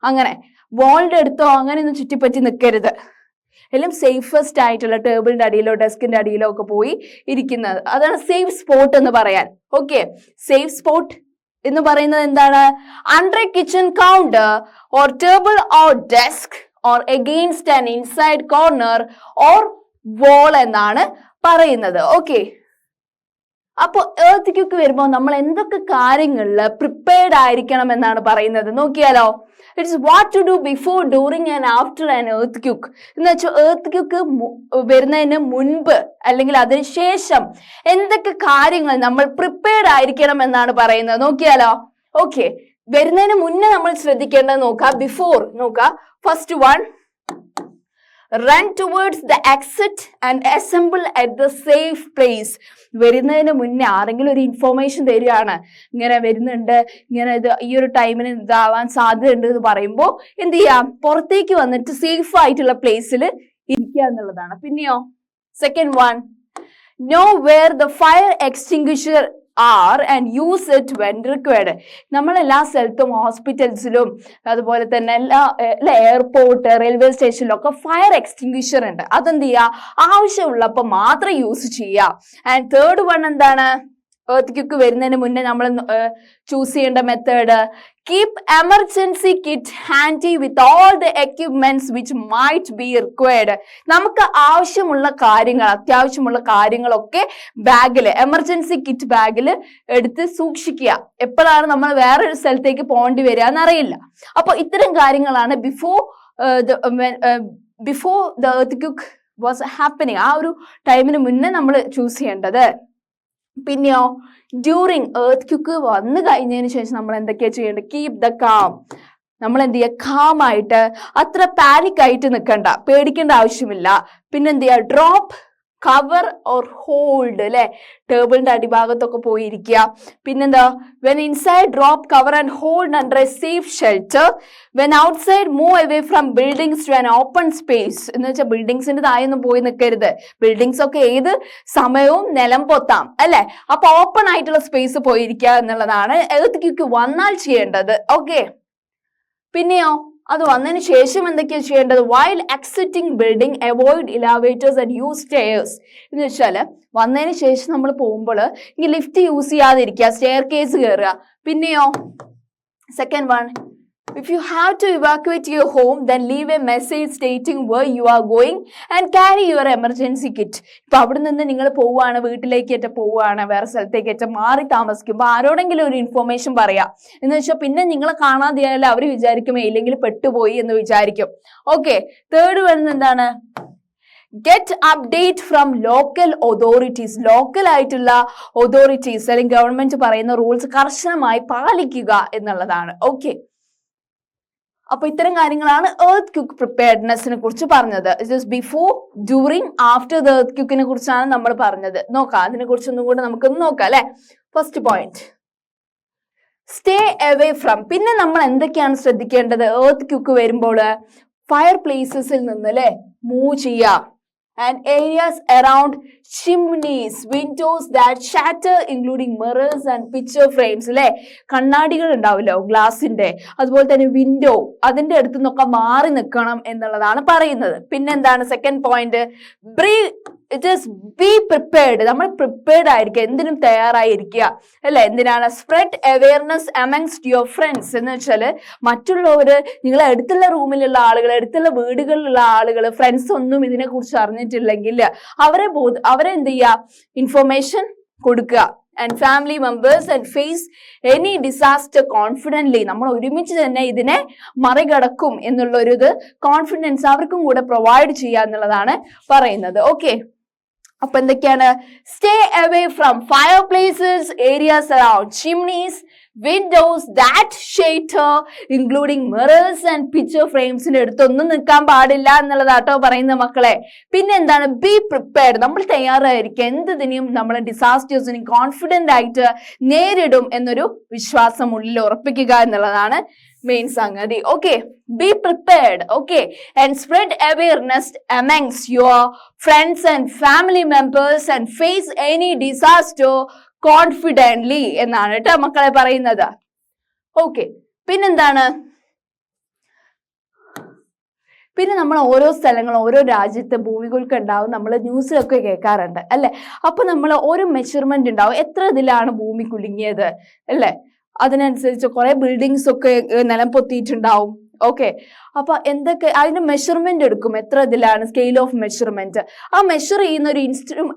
അങ്ങനെ വോളിന്റെ അടുത്തോ അങ്ങനെയൊന്നും ചുറ്റിപ്പറ്റി നിൽക്കരുത്. എല്ലാം സേഫസ്റ്റ് ആയിട്ടുള്ള ടേബിളിന്റെ അടിയിലോ ഡെസ്കിന്റെ അടിയിലോ ഒക്കെ പോയി ഇരിക്കുന്നത്, അതാണ് സേഫ് സ്പോട്ട് എന്ന് പറയാൻ. ഓക്കെ, സേഫ് സ്പോട്ട് എന്ന് പറയുന്നത് എന്താണ്? Under a kitchen counter or table or desk or against an inside corner or wall എന്നാണ് പറയുന്നത്. ഓക്കെ, അപ്പൊ എർത്ത് ക്യൂക്ക് വരുമ്പോൾ നമ്മൾ എന്തൊക്കെ കാര്യങ്ങളിൽ പ്രിപ്പയർഡ് ആയിരിക്കണം എന്നാണ് പറയുന്നത്, നോക്കിയാലോ. It's what to do before, during and after an earthquake എന്ന് വെച്ചാൽ എർത്ത് ക്യൂക്ക് വരുന്നതിന് മുൻപ് അല്ലെങ്കിൽ അതിനുശേഷം എന്തൊക്കെ കാര്യങ്ങൾ നമ്മൾ പ്രിപ്പയർഡ് ആയിരിക്കണം എന്നാണ് പറയുന്നത്, നോക്കിയാലോ. ഓക്കെ, വരുന്നതിന് മുന്നേ നമ്മൾ ശ്രദ്ധിക്കേണ്ടത് നോക്കാം. ബിഫോർ നോക്കാം. First one, run towards the exit and assemble at the safe place. വരുന്നതിന് മുന്നേ ആരെങ്കിലും ഒരു ഇൻഫോർമേഷൻ തരികയാണ്, ഇങ്ങനെ വരുന്നുണ്ട്, ഇങ്ങനെ ഇത് ഈ ഒരു ടൈമിന് ഇതാവാൻ സാധ്യതയുണ്ട് എന്ന് പറയുമ്പോൾ എന്ത് ചെയ്യാം, പുറത്തേക്ക് വന്നിട്ട് സേഫ് ആയിട്ടുള്ള പ്ലേസിൽ ഇരിക്കുക എന്നുള്ളതാണ്. പിന്നെയോ second one, know where the fire extinguisher are and use it when required. നമ്മളെല്ലാ സ്ഥലത്തും ഹോസ്പിറ്റൽസിലും അതുപോലെ തന്നെ എയർപോർട്ട്, റെയിൽവേ സ്റ്റേഷനിലൊക്കെ ഫയർ എക്സ്റ്റിങ്ക്വിഷർ ഉണ്ട്. അതെന്ത് ചെയ്യുക, ആവശ്യമുള്ളപ്പോൾ മാത്രം യൂസ് ചെയ്യുക. ആൻഡ് തേർഡ് വൺ എന്താണ്, എർത്ത് ക്യൂക്ക് വരുന്നതിന് മുന്നേ നമ്മൾ ചൂസ് ചെയ്യേണ്ട method, keep emergency kit handy with all the equipments which might be required. നമുക്ക് ആവശ്യമുള്ള കാര്യങ്ങൾ, അത്യാവശ്യമുള്ള കാര്യങ്ങളൊക്കെ ബാഗിൽ, എമർജൻസി കിറ്റ് ബാഗിൽ എടുത്ത് സൂക്ഷിക്കുക. എപ്പോഴാണ് നമ്മൾ വേറൊരു സ്ഥലത്തേക്ക് പോകേണ്ടി വരിക എന്നറിയില്ല. അപ്പൊ ഇത്തരം കാര്യങ്ങളാണ് before the earth quake was happening, ആ ഒരു ടൈമിന് മുന്നേ നമ്മൾ ചൂസ് ചെയ്യേണ്ടത്. പിന്നെയോ ഡ്യൂറിങ് എർത്ത് ക്യൂക്ക് വന്നു കഴിഞ്ഞതിന് ശേഷം നമ്മൾ എന്തൊക്കെയാ ചെയ്യേണ്ടത്, കീപ് ദ കാം. നമ്മൾ എന്ത് ചെയ്യുക, കാം ആയിട്ട്, അത്ര പാനിക് ആയിട്ട് നിൽക്കണ്ട, പേടിക്കേണ്ട ആവശ്യമില്ല. പിന്നെന്ത് ചെയ്യുക, ഡ്രോപ്പ്, കവർ ഓർ ഹോൾഡ്, അല്ലെ, ടേബിളിന്റെ അടിഭാഗത്തൊക്കെ പോയിരിക്കുക. പിന്നെന്താ, when inside drop, cover and hold under a safe shelter. When outside move away from buildings to an open space. എന്ന് വെച്ചാൽ ബിൽഡിങ്സിന്റെ താഴെയൊന്നും പോയി നിൽക്കരുത്. ബിൽഡിങ്സ് ഒക്കെ ഏത് സമയവും നിലം പൊത്താം, അല്ലെ. അപ്പൊ ഓപ്പൺ ആയിട്ടുള്ള സ്പേസ് പോയിരിക്കുക എന്നുള്ളതാണ് എർത്ത് ക്യൂക്ക് വന്നാൽ ചെയ്യേണ്ടത്. ഓക്കെ, പിന്നെയോ അത് വന്നതിന് ശേഷം എന്തൊക്കെയാണ് ചെയ്യേണ്ടത്, while exiting building avoid elevators and use stairs. എന്ന് വെച്ചാൽ വന്നതിന് ശേഷം നമ്മൾ പോകുമ്പോൾ ഈ ലിഫ്റ്റ് യൂസ് ചെയ്യാതിരിക്കുക, സ്റ്റെയർ കേസ് കയറുക. പിന്നെയോ second one, if you have to evacuate your home, then leave a message stating where you are going and carry your emergency kit. ഇപ്പൊ അവിടെ നിന്ന് നിങ്ങൾ പോവുകയാണ്, വീട്ടിലേക്കേറ്റ പോവുകയാണ്, വേറെ സ്ഥലത്തേക്കേറ്റ മാറി താമസിക്കുമ്പോൾ ആരോടെങ്കിലും ഒരു ഇൻഫോർമേഷൻ പറയാം. എന്ന് വെച്ചാൽ പിന്നെ നിങ്ങളെ കാണാതെയായാലും അവർ വിചാരിക്കും ഇല്ലെങ്കിൽ പെട്ടുപോയി എന്ന് വിചാരിക്കും. ഓക്കെ, തേർഡ് വരുന്നത് എന്താണ്, get update from local authorities. Local ആയിട്ടുള്ള അതോറിറ്റീസ് അല്ലെങ്കിൽ ഗവൺമെന്റ് പറയുന്ന റൂൾസ് കർശനമായി പാലിക്കുക എന്നുള്ളതാണ്. ഓക്കെ, അപ്പൊ ഇത്തരം കാര്യങ്ങളാണ് എർത്ത് ക്യൂക്ക് പ്രിപ്പയർഡ്നെസ്സിനെ കുറിച്ച് പറഞ്ഞത്. Just before, during, after the earth ക്യൂക്കിനെ കുറിച്ചാണ് നമ്മൾ പറഞ്ഞത്. നോക്കാം, അതിനെ കുറിച്ചൊന്നും കൂടെ നമുക്കൊന്ന് നോക്കാം, അല്ലെ. First point, stay away from. പിന്നെ നമ്മൾ എന്തൊക്കെയാണ് ശ്രദ്ധിക്കേണ്ടത് എർത്ത് ക്യൂക്ക് വരുമ്പോൾ, ഫയർ പ്ലേസസിൽ നിന്ന്, അല്ലെ, മൂവ് ചെയ്യുക. and areas around chimneys, windows that shatter including mirrors and picture frames. അല്ലെ, കണ്ണാടികൾ ഉണ്ടാവില്ലോ ഗ്ലാസിന്റെ, അതുപോലെ തന്നെ വിൻഡോ, അതിന്റെ അടുത്ത് നിന്നൊക്കെ മാറി നിൽക്കണം എന്നുള്ളതാണ് പറയുന്നത്. പിന്നെന്താണ് സെക്കൻഡ് പോയിന്റ്, ബി പ്രിപ്പയർഡ്. നമ്മൾ പ്രിപ്പയർഡ് ആയിരിക്കുക, എന്തിനും തയ്യാറായിരിക്കുക, അല്ലെ. എന്തിനാണ്, spread awareness amongst your friends. എന്ന് വെച്ചാൽ മറ്റുള്ളവര്, നിങ്ങളെ അടുത്തുള്ള റൂമിലുള്ള ആളുകൾ, അടുത്തുള്ള വീടുകളിലുള്ള ആളുകൾ, ഫ്രണ്ട്സ് ഒന്നും ഇതിനെ കുറിച്ച് അറിഞ്ഞിട്ടില്ലെങ്കിൽ അവരെ എന്ത് ചെയ്യുക, ഇൻഫർമേഷൻ കൊടുക്കുക. And family members and face any disaster confidently. നമ്മൾ ഒരുമിച്ച് തന്നെ ഇതിനെ മറികടക്കും എന്നുള്ള ഒരു കോൺഫിഡൻസ് അവർക്കും കൂടെ പ്രൊവൈഡ് ചെയ്യുക എന്നുള്ളതാണ് പറയുന്നത്. ഓക്കെ, അപ്പൊ എന്തൊക്കെയാണ്, stay away from fireplaces, areas around chimneys, windows that shatter including mirrors and picture ഫ്രെയിംസിന്റെ അടുത്തൊന്നും നിൽക്കാൻ പാടില്ല എന്നുള്ളതാട്ടോ പറയുന്ന മക്കളെ. പിന്നെ എന്താണ്, ബി പ്രിപ്പയർഡ്. നമ്മൾ തയ്യാറായിരിക്കുക, എന്തിനും നമ്മൾ ഡിസാസ്റ്റേഴ്സിനും കോൺഫിഡന്റ് ആയിട്ട് നേരിടും എന്നൊരു വിശ്വാസം ഉള്ളിൽ ഉറപ്പിക്കുക എന്നുള്ളതാണ് മെയിൻ സംഗതി. Okay, be prepared, okay, and spread awareness amongst your friends and family members and face any disaster confidently എന്നാണ് കേട്ടോ മക്കളെ പറയുന്നത്. ഓക്കെ, പിന്നെന്താണ്, പിന്നെ നമ്മൾ ഓരോ സ്ഥലങ്ങളും ഓരോ രാജ്യത്തെ ഭൂമികൾക്ക് ഉണ്ടാവും, നമ്മൾ ന്യൂസിലൊക്കെ കേൾക്കാറുണ്ട്, അല്ലെ. അപ്പൊ നമ്മൾ ഓരോ മെഷർമെന്റ് ഉണ്ടാവും, എത്ര ഇതിലാണ് ഭൂമി കുലുങ്ങിയത്, അല്ലെ. അതിനനുസരിച്ച് കുറെ ബിൽഡിങ്സ് ഒക്കെ നിലം പൊത്തിയിട്ടുണ്ടാവും, ഓക്കെ. അപ്പൊ എന്തൊക്കെ അതിന് മെഷർമെന്റ് എടുക്കും, എത്ര ഇതിലാണ് സ്കെയിൽ ഓഫ് മെഷർമെന്റ്. ആ മെഷർ ചെയ്യുന്ന ഒരു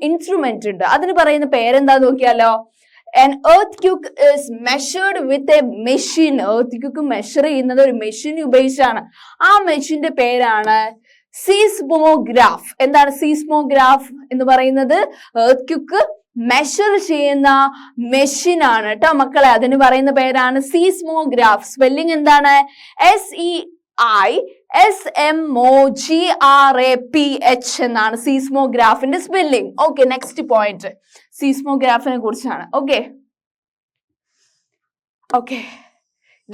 ഇൻസ്ട്രുമെന്റ് ഉണ്ട്, അതിന് പറയുന്ന പേരെന്താ നോക്കിയാലോ. An earthquake is measured with a machine. earthquake measure ചെയ്യുന്നത് ഒരു മെഷീൻ ഉപയോഗിച്ചാണ്. ആ മെഷീന്റെ പേരാണ് സീസ്മോഗ്രാഫ്. എന്താണ് സീസ്മോഗ്രാഫ് എന്ന് പറയുന്നത്? earthquake മെഷർ ചെയ്യുന്ന മെഷീൻ ആണ് കേട്ടോ മക്കളെ. അതിന് പറയുന്ന പേരാണ് സീസ്മോഗ്രാഫ്. സ്പെല്ലിംഗ് എന്താണ്? SEISMOGRAPH എന്നാണ് സീസ്മോഗ്രാഫിന്റെ സ്പെല്ലിംഗ്. ഓക്കെ, നെക്സ്റ്റ് പോയിന്റ് സീസ്മോഗ്രാഫിനെ കുറിച്ചാണ്. ഓക്കെ ഓക്കെ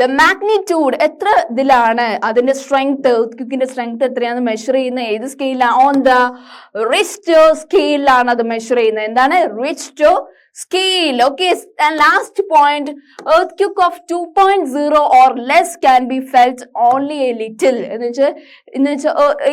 ദ മാഗ്നിറ്റ്യൂഡ്, എത്ര ഇതിലാണ് അതിന്റെ സ്ട്രെങ്ത്, earthquakeന്റെ സ്ട്രെങ്ത് എത്രയാണെന്ന് മെഷർ ചെയ്യുന്ന ഏത് സ്കെയിലാണ്? ഓൺ ദ റിച്റ്റർ സ്കെയിലാണ് അത് മെഷർ ചെയ്യുന്നത്. എന്താണ്? Richter scale. Okay, and last point, earthquake of 2.0 or less can be felt only a little. എന്ന് വെച്ചാൽ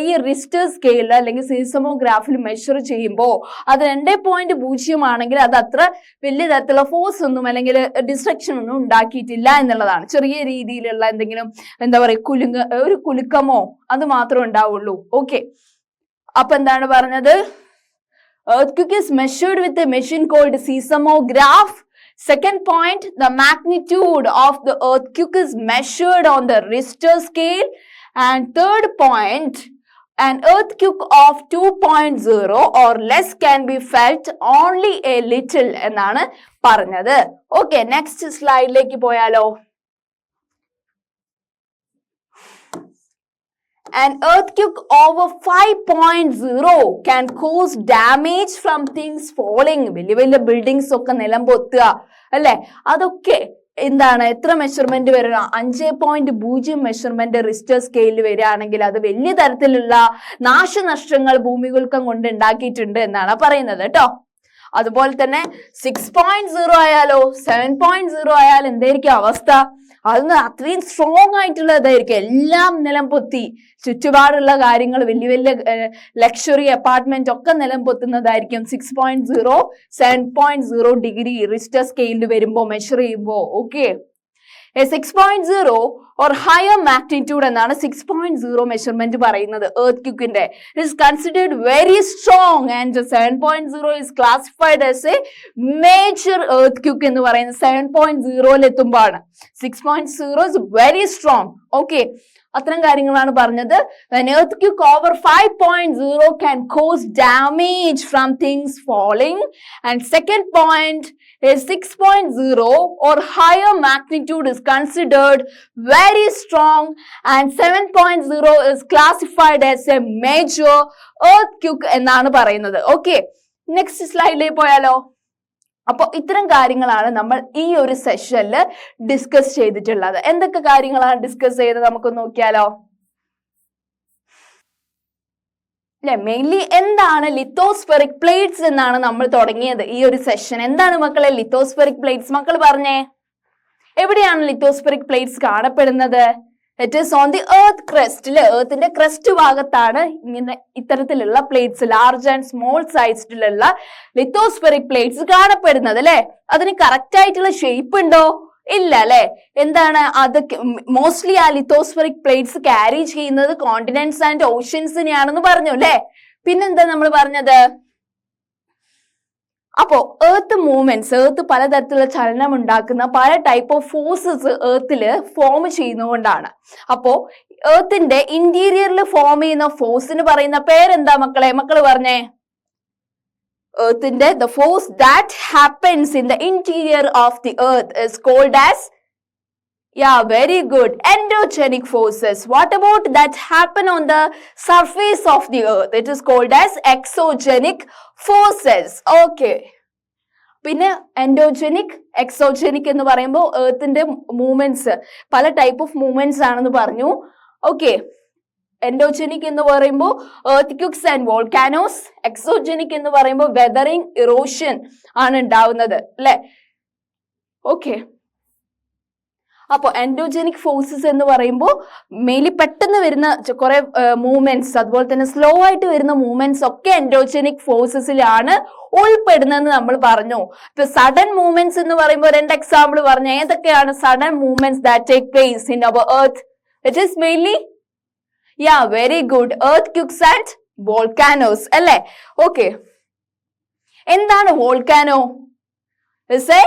ഈ റിച്റ്റർ സ്കെയിൽ അല്ലെങ്കിൽ സീസ്മോഗ്രാഫിൽ മെഷർ ചെയ്യുമ്പോൾ അത് 2.0 ആണെങ്കിൽ അത് അത്ര വലിയ തരത്തിലുള്ള ഫോഴ്സ് ഒന്നും അല്ലെങ്കിൽ ഡിസ്ട്രക്ഷൻ ഒന്നും ഉണ്ടാക്കിയിട്ടില്ല എന്നുള്ളതാണ്. ചെറിയ രീതിയിലുള്ള എന്തെങ്കിലും എന്താ പറയുക ഒരു കുലുക്കമോ അത് മാത്രമേ ഉണ്ടാവുള്ളൂ. ഓക്കെ, അപ്പൊ എന്താണ് പറഞ്ഞത്? Earthquake is measured with a machine called seismograph. Second point, the magnitude of the earthquake is measured on the Richter scale. And third point, an earthquake of 2.0 or less can be felt only a little എന്നാണ് പറഞ്ഞത്. Okay, next സ്ലൈഡിലേക്ക് പോയാലോ. An earthquake over 5.0 can cause damage from things falling. വലിയ വലിയ buildings ഒക്കെ നിലം പൊത്തുക അല്ലെ, അതൊക്കെ എന്താണ്? എത്ര മെഷർമെന്റ് വരിക? 5.0 മെഷർമെന്റ് റിച്റ്റർ സ്കെയിലിൽ വരികയാണെങ്കിൽ അത് വലിയ തരത്തിലുള്ള നാശനഷ്ടങ്ങൾ ഭൂമികുലുക്കം കൊണ്ട് ഉണ്ടാക്കിയിട്ടുണ്ട് എന്നാണ് പറയുന്നത് കേട്ടോ. അതുപോലെ തന്നെ 6.0 ആയാലോ 7.0 ആയാൽ എന്തായിരിക്കും അവസ്ഥ? അതൊന്ന് അത്രയും സ്ട്രോങ് ആയിട്ടുള്ളതായിരിക്കും. എല്ലാം നിലം പൊത്തി, ചുറ്റുപാടുള്ള കാര്യങ്ങൾ വലിയ വലിയ ലക്ഷറി അപ്പാർട്ട്മെന്റ് ഒക്കെ നിലം പൊത്തുന്നതായിരിക്കും 6.0 7.0 ഡിഗ്രി റിച്റ്റർ സ്കെയിലിൽ വരുമ്പോ മെഷർ ചെയ്യുമ്പോ. ഓക്കെ, 6.0 or higher magnitude എന്നാണ് 6.0 മെഷർമെന്റ് പറയുന്നത് earthquakeന്റെ. It is considered very strong and 7.0 is classified as a major earthquake എന്ന് പറയുന്നത് 7.0 എത്തുമ്പോഴാണ്. 6.0 is very strong. Okay, അത്തരം കാര്യങ്ങളാണ് പറഞ്ഞത്. An earthquake over 5.0 can cause damage from things falling. And second point is 6.0 or higher magnitude is considered very strong and 7.0 is classified as a major earthquake എന്നാണ് പറയുന്നത്. Okay, next സ്ലൈഡിലേക്ക് പോയാലോ. അപ്പൊ ഇത്തരം കാര്യങ്ങളാണ് നമ്മൾ ഈ ഒരു സെഷനിൽ ഡിസ്കസ് ചെയ്തിട്ടുള്ളത്. എന്തൊക്കെ കാര്യങ്ങളാണ് ഡിസ്കസ് ചെയ്തത് നമുക്ക് നോക്കിയാലോ. മെയിൻലി എന്താണ് ലിത്തോസ്ഫെറിക് പ്ലേറ്റ്സ് എന്നാണ് നമ്മൾ തുടങ്ങിയത് ഈ ഒരു സെഷൻ. എന്താണ് മക്കളെ ലിത്തോസ്ഫെറിക് പ്ലേറ്റ്സ്? മക്കൾ പറഞ്ഞേ, എവിടെയാണ് ലിത്തോസ്ഫെറിക് പ്ലേറ്റ്സ് കാണപ്പെടുന്നത്? It is on the earth crust. എർത്തിന്റെ ക്രസ്റ്റ് ഭാഗത്താണ് ഇങ്ങനെ ഇത്തരത്തിലുള്ള പ്ലേറ്റ്സ്, ലാർജ് ആൻഡ് സ്മോൾ സൈസിലുള്ള ലിത്തോസ്ഫെറിക് പ്ലേറ്റ്സ് കാണപ്പെടുന്നത് അല്ലെ. അതിന് കറക്റ്റ് ആയിട്ടുള്ള ഷേപ്പ് ഉണ്ടോ? ഇല്ല അല്ലെ. എന്താണ് അത്? മോസ്റ്റ്ലി ആ ലിത്തോസ്ഫെറിക് പ്ലേറ്റ്സ് ക്യാരി ചെയ്യുന്നത് കോണ്ടിനെന്റ്സ് ആൻഡ് ഓഷ്യൻസിനെയാണെന്ന് പറഞ്ഞു അല്ലെ. പിന്നെന്താ നമ്മൾ പറഞ്ഞത്? അപ്പോ എർത്ത് മൂവ്മെന്റ്സ്, എർത്ത് പലതരത്തിലുള്ള ചലനം ഉണ്ടാക്കുന്ന പല ടൈപ്പ് ഓഫ് ഫോഴ്സസ് എർത്തില് ഫോം ചെയ്യുന്നതുകൊണ്ടാണ്. അപ്പോ എർത്തിന്റെ ഇന്റീരിയറിൽ ഫോം ചെയ്യുന്ന ഫോഴ്സിന് പറയുന്ന പേരെന്താ മക്കളെ? മക്കള് പറഞ്ഞേ. എർത്തിന്റെ the force that happens in the interior of the earth is called as, yeah, very good, endogenic forces. What about that happen on the surface of the earth? It is called as exogenic forces. Okay, പിന്നെ endogenic exogenic എന്ന് പറയുമ്പോൾ എർത്തിന്റെ movements പല type of movements ആണെന്ന് പറഞ്ഞു. Okay, endogenic എന്ന് പറയുമ്പോൾ earthquakes and volcanoes, exogenic എന്ന് പറയുമ്പോൾ വെതറിംഗ്, ഇറോഷൻ ആണ് ഉണ്ടാവുന്നത് അല്ലെ. ഓക്കെ, അപ്പൊ എൻഡോജനിക് ഫോഴ്സസ് എന്ന് പറയുമ്പോൾ മെയിൻലി പെട്ടെന്ന് വരുന്ന കുറെ മൂവ്മെന്റ്സ്, അതുപോലെ തന്നെ സ്ലോ ആയിട്ട് വരുന്ന മൂവ്മെന്റ്സ് ഒക്കെ എൻഡോജനിക് ഫോഴ്സസിലാണ് ഉൾപ്പെടുന്നതെന്ന് നമ്മൾ പറഞ്ഞു. ഇപ്പൊ സഡൻ മൂവ്മെന്റ്സ് എന്ന് പറയുമ്പോൾ 2 എക്സാമ്പിൾ പറഞ്ഞു. ഏതൊക്കെയാണ് sudden movements that take place in our earth? It is mainly, yeah, very good, earthquakes and volcanoes അല്ലേ? Okay. എന്താണ് volcano? It's a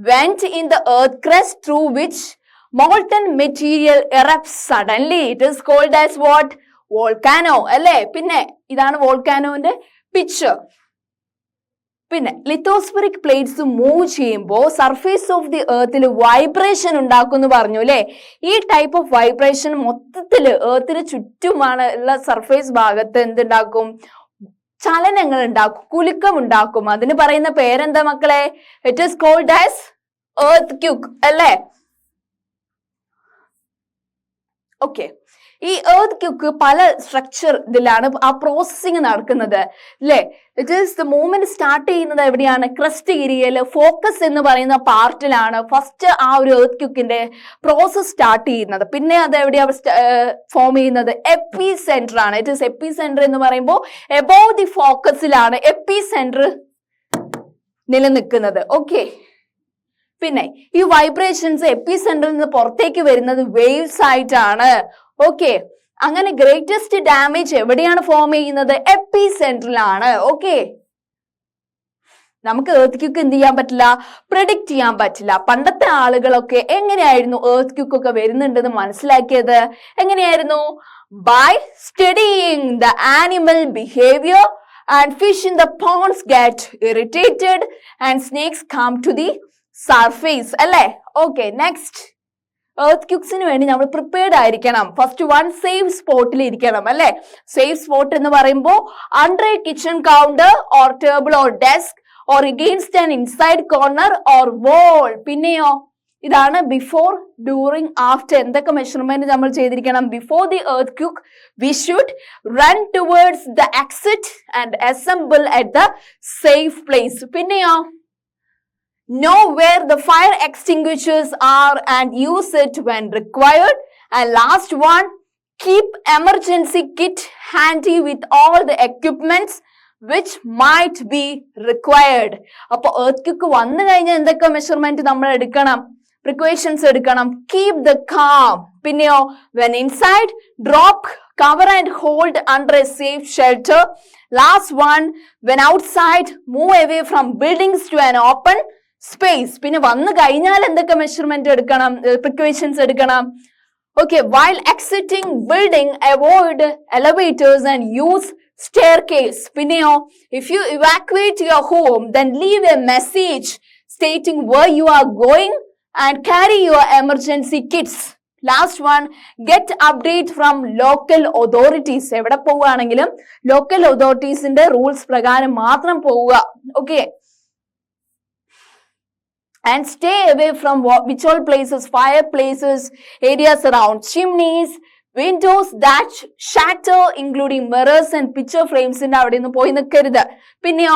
vent in the earth crust through which molten material erupts suddenly. It is called as what? Volcano അല്ലേ? പിന്നെ ഇതാണ് volcanoന്റെ picture. പിന്നെ lithospheric plates move ചെയ്യുമ്പോൾ surface of the എർത്തിൽ vibration ഉണ്ടാക്കും എന്ന് പറഞ്ഞു അല്ലെ? ഈ ടൈപ്പ് ഓഫ് വൈബ്രേഷൻ മൊത്തത്തില് എർത്തിന് ചുറ്റുമാണ് ഉള്ള സർഫേസ് ഭാഗത്ത് എന്തുണ്ടാക്കും? ചലനങ്ങൾ ഉണ്ടാക്കും, കുലുക്കം ഉണ്ടാക്കും. അതിന് പറയുന്ന പേരെന്താ മക്കളെ? It is called as earthquake അല്ലേ? ഓക്കെ, ഈ earthquake പല സ്ട്രക്ചർ ഇതിലാണ് ആ പ്രോസസ്സിങ് നടക്കുന്നത് അല്ലേ? It is the movement start ചെയ്യുന്നത് എവിടെയാണ്? ക്രസ്റ്റ് ഏരിയയില് ഫോക്കസ് എന്ന് പറയുന്ന പാർട്ടിലാണ് ഫസ്റ്റ് ആ ഒരു earthquakeന്റെ പ്രോസസ് സ്റ്റാർട്ട് ചെയ്യുന്നത്. പിന്നെ അത് എവിടെയാ ഫോം ചെയ്യുന്നത്? എപ്പി സെന്റർ ആണ്. ഇറ്റ് ഈസ് എപ്പി സെന്റർ എന്ന് പറയുമ്പോൾ എബോവ് ദി ഫോക്കസിലാണ് എപ്പി സെന്റർ നിലനിൽക്കുന്നത്. ഓക്കെ, പിന്നെ ഈ വൈബ്രേഷൻസ് എപ്പി സെന്ററിൽ നിന്ന് പുറത്തേക്ക് വരുന്നത് വേവ്സ് ആയിട്ടാണ്. ഓക്കെ, അങ്ങനെ ഗ്രേറ്റസ്റ്റ് ഡാമേജ് എവിടെയാണ് ഫോം ചെയ്യുന്നത്? എപ്പി സെന്ററിലാണ്. ഓക്കെ, നമുക്ക് earthquake എന്ത് ചെയ്യാൻ പറ്റില്ല? പ്രെഡിക്റ്റ് ചെയ്യാൻ പറ്റില്ല. പണ്ടത്തെ ആളുകളൊക്കെ എങ്ങനെയായിരുന്നു earthquake ഒക്കെ വരുന്നുണ്ടെന്ന് മനസ്സിലാക്കിയത്? എങ്ങനെയായിരുന്നു? By studying the animal behaviour and fish in the ponds get irritated and snakes come to the surface അല്ലേ? ഓക്കെ, നെക്സ്റ്റ് earthquakesന് വേണ്ടി നമ്മൾ പ്രിപ്പയർഡ് ആയിരിക്കണം. ഫസ്റ്റ് വൺ സേഫ് സ്പോട്ടിൽ ഇരിക്കണം അല്ലെ? സേഫ് സ്പോട്ട് എന്ന് പറയുമ്പോൾ under a kitchen counter or table or desk or against an inside corner or wall. പിന്നെയോ ഇതാണ് ബിഫോർ, ഡ്യൂറിങ്, ആഫ്റ്റർ. എന്തൊക്കെ മെഷർമെന്റ് നമ്മൾ ചെയ്തിരിക്കണം? Before the earthquake we should run towards the exit and assemble at the safe place. പിന്നെയോ know where the fire extinguishers are and use it when required. And last one, keep emergency kit handy with all the equipments which might be required. അപ്പൊ earthquake വന്നു കഴിഞ്ഞാൽ എന്തൊക്കെ measurement നമ്മൾ എടുക്കണം? Precautions എടുക്കണം. Keep the calm. പിന്നെയോ when inside, drop, cover and hold under a safe shelter. Last one, when outside, move away from buildings to an open space. പിന്നെ വന്നു കഴിഞ്ഞാൽ എന്തൊക്കെ മെഷർമെന്റ് എടുക്കണം? പ്രിക്കോഷൻസ് എടുക്കണം. Okay, while exiting building, avoid elevators and use staircase. പിന്നെയോ if you evacuate your home, then leave a message stating where you are going and carry your emergency kits. Last one, get update from local authorities. എവിടെ പോവുകയാണെങ്കിലും local അതോറിറ്റീസിന്റെ rules പ്രകാരം മാത്രം പോവുക. Okay, and stay away from which all places? Fireplaces, areas around chimneys, windows that shatter including mirrors and picture frames. അവിടെ നിന്ന് പോയി നിൽക്കരുത്. പിന്നെയോ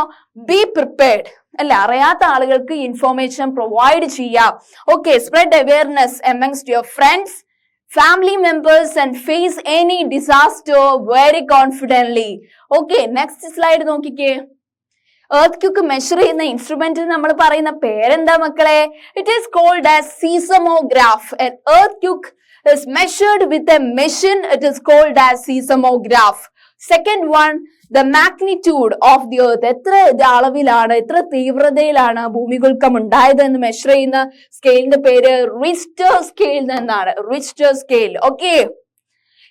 be prepared അല്ല, അറിയാത്ത ആളുകൾക്ക് ഇൻഫോർമേഷൻ പ്രൊവൈഡ് ചെയ്യാം. Okay, spread awareness amongst your friends, family members and face any disaster very confidently. Okay, next slide നോക്കിക്കേ. earthquake മെഷർ ചെയ്യുന്ന ഇൻസ്ട്രുമെന്റിന് നമ്മൾ പറയുന്ന പേരെന്താ മക്കളെ? It is called as seismograph. An earthquake is measured with a machine. It is called as seismograph. Second one, the magnitude of the earth. എത്ര അളവിലാണ്, എത്ര തീവ്രതയിലാണ് ഭൂമികുലുക്കം ഉണ്ടായത് എന്ന് മെഷർ ചെയ്യുന്ന സ്കെയിലിന്റെ പേര് റിച്റ്റർ സ്കെയിൽ എന്നാണ്. Richter scale. ഓക്കെ,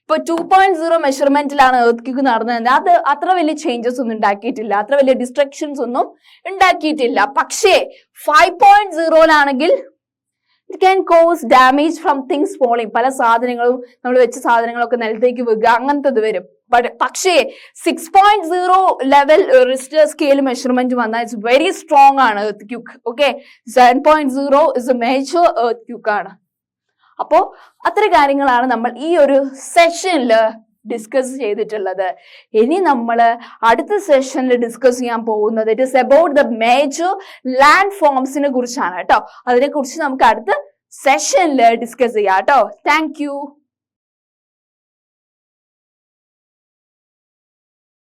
ഇപ്പൊ 2.0 മെഷർമെന്റിലാണ് earthquake നടന്നത്. അത് അത്ര വലിയ ചേഞ്ചസ് ഒന്നും ഉണ്ടാക്കിയിട്ടില്ല, അത്ര വലിയ ഡിസ്ട്രക്ഷൻസ് ഒന്നും ഉണ്ടാക്കിയിട്ടില്ല. പക്ഷേ 5.0ലാണെങ്കിൽ it can cause damage from things falling. പല സാധനങ്ങളും, നമ്മൾ വെച്ച സാധനങ്ങളൊക്കെ നിലത്തേക്ക് വീഴുക, അങ്ങനത്തെ വരും. പക്ഷേ 6.0 ലെവൽ റിച്റ്റർ സ്കെയിൽ മെഷർമെന്റ് വന്നാൽ ഇറ്റ്സ് വെരി സ്ട്രോങ് ആണ് earthquake. Okay, 7.0 is A major earthquake ആണ്. അപ്പോ അത്ര കാര്യങ്ങളാണ് നമ്മൾ ഈ ഒരു സെഷനിൽ ഡിസ്കസ് ചെയ്തിട്ടുള്ളത്. ഇനി നമ്മൾ അടുത്ത സെഷനിൽ ഡിസ്കസ് ചെയ്യാൻ പോകുന്നത് it is about the major land ഫോംസിനെ കുറിച്ചാണ് കേട്ടോ. അതിനെ കുറിച്ച് നമുക്ക് അടുത്ത സെഷനിൽ ഡിസ്കസ് ചെയ്യാം കേട്ടോ. Thank you.